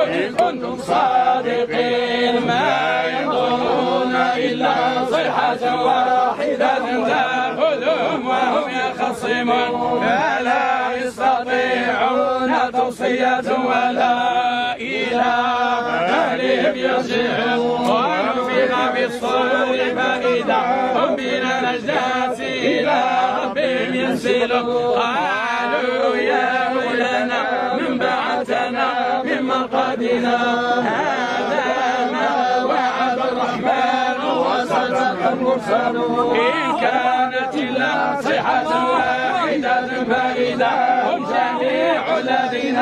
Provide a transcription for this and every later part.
إن كنتم صادقين ما ينظرون إلا صيحة واحدة تأخذهم وهم يخصمون فلا يستطيعون توصية ولا إلى أهلهم يرجعون ونفخ بالصور فإذا هم من الأجداث إلى ربهم ينسلون قالوا يا ويلنا من بعثنا من مرقدنا هذا ما وعد الرحمن وصدق المرسلون إن كانت إلا صيحة واحدة فإذا هم جميع الذين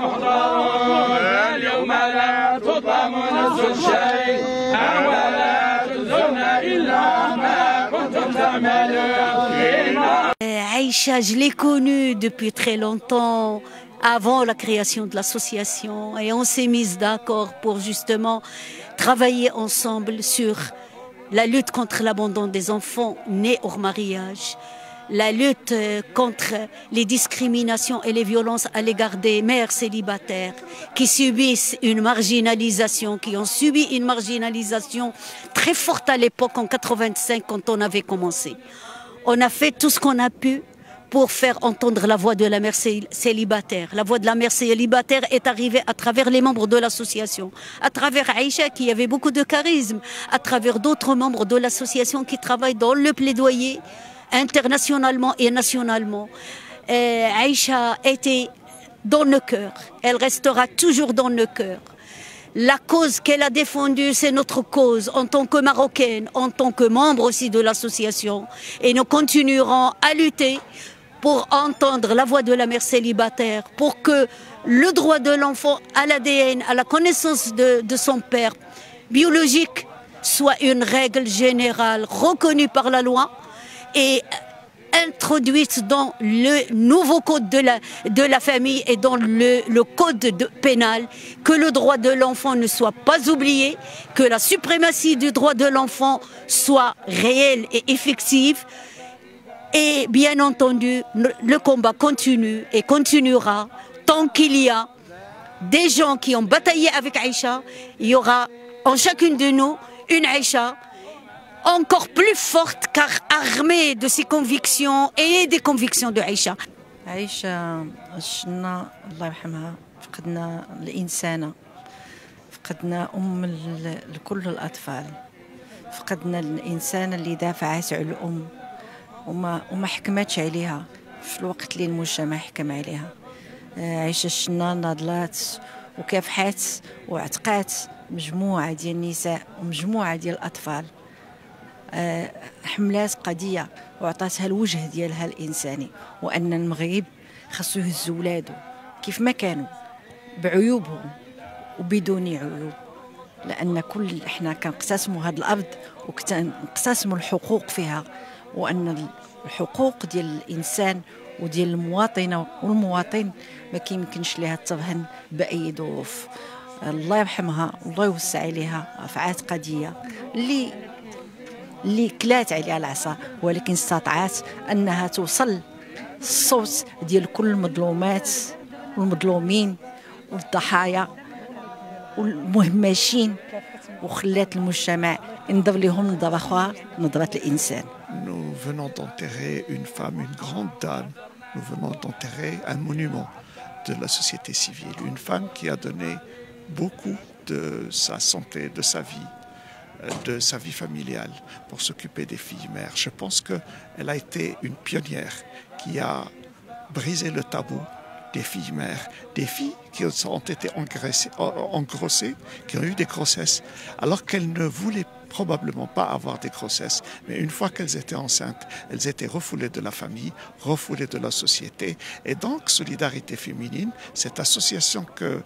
محضرون اليوم لا تظلم نفس شيء ولا تجزون إلا ما كنتم تعملون. Aïcha, je l'ai connue depuis très longtemps, avant la création de l'association, et on s'est mis d'accord pour justement travailler ensemble sur la lutte contre l'abandon des enfants nés hors mariage, la lutte contre les discriminations et les violences à l'égard des mères célibataires qui subissent une marginalisation, qui ont subi une marginalisation très forte à l'époque en 85 quand on avait commencé. On a fait tout ce qu'on a pu pour faire entendre la voix de la mère célibataire. La voix de la mère célibataire est arrivée à travers les membres de l'association, à travers Aïcha qui avait beaucoup de charisme, à travers d'autres membres de l'association qui travaillent dans le plaidoyer internationalement et nationalement. Aïcha était dans nos cœurs, elle restera toujours dans nos cœurs. La cause qu'elle a défendue, c'est notre cause en tant que Marocaine, en tant que membre aussi de l'association. Et nous continuerons à lutter pour entendre la voix de la mère célibataire, pour que le droit de l'enfant à l'ADN, à la connaissance de son père biologique, soit une règle générale reconnue par la loi et introduite dans le nouveau code de la famille et dans le code pénal, que le droit de l'enfant ne soit pas oublié, que la suprématie du droit de l'enfant soit réelle et effective. Et bien entendu, le combat continue et continuera tant qu'il y a des gens qui ont bataillé avec Aïcha. Il y aura en chacune de nous une Aïcha encore plus forte car armée de ses convictions et des convictions de Aïcha. عايشة عشنا الله يرحمها فقدنا الإنسانة فقدنا لكل الأطفال فقدنا الإنسانة اللي دافعت على الأم وما حكمتش عليها في الوقت اللي المجتمع حكم عليها. عايشة شنا ناضلات وكافحات وعتقات مجموعة ديال النساء ومجموعة ديال الأطفال حملات قضية وعطاتها الوجه ديالها الإنساني وأن المغرب خاصو يهز ولادو كيف ما كانوا بعيوبهم وبدون عيوب لأن احنا كنقتسموا هذا الأرض وكنقتسموا الحقوق فيها وأن الحقوق ديال الإنسان وديال المواطنة والمواطن ما كيمكنش ليها ترهن بأي ظروف. الله يرحمها والله يوسع عليها رفعات قضية اللي كلات عليها العصا ولكن استطاعت أنها توصل الصوت ديال كل المظلومات والمظلومين والضحايا والمهمشين وخلات المجتمع ينظر لهم نظرة أخرى نظرة الإنسان. Nous venons d'enterrer une femme, une grande dame. Nous venons d'enterrer un monument de la société civile. Une femme qui a donné beaucoup de sa santé, de sa vie familiale pour s'occuper des filles mères. Je pense qu'elle a été une pionnière qui a brisé le tabou des filles mères, des filles qui ont été engrossées, qui ont eu des grossesses, alors qu'elles ne voulaient probablement pas avoir des grossesses. Mais une fois qu'elles étaient enceintes, elles étaient refoulées de la famille, refoulées de la société. Et donc, Solidarité féminine, cette association que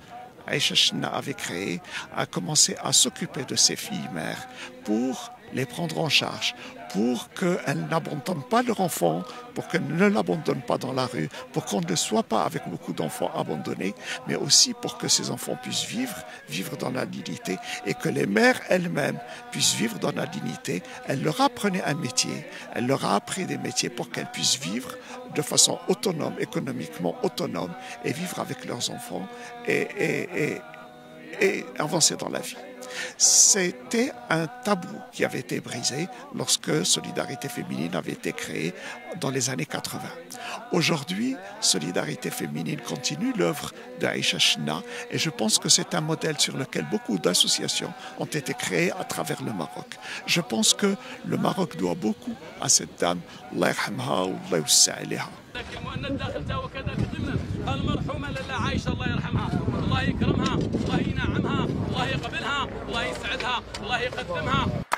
Aïcha Chna avait créée, a commencé à s'occuper de ces filles mères pour les prendre en charge, pour qu'elles n'abandonnent pas leur enfant, pour qu'elles ne l'abandonnent pas dans la rue, pour qu'on ne soit pas avec beaucoup d'enfants abandonnés, mais aussi pour que ces enfants puissent vivre dans la dignité et que les mères elles-mêmes puissent vivre dans la dignité. Elle leur apprenait un métier, elle leur a appris des métiers pour qu'elles puissent vivre de façon autonome, économiquement autonome et vivre avec leurs enfants et et avancer dans la vie. C'était un tabou qui avait été brisé lorsque Solidarité féminine avait été créée dans les années 80. Aujourd'hui, Solidarité féminine continue l'œuvre d'Aïcha Chna et je pense que c'est un modèle sur lequel beaucoup d'associations ont été créées à travers le Maroc. Je pense que le Maroc doit beaucoup à cette dame, Allah yarhamha wa Allah yuwassa' alayha. المرحومة لاله عايشة الله يرحمها الله يكرمها الله ينعمها الله يقبلها الله يسعدها الله يقدمها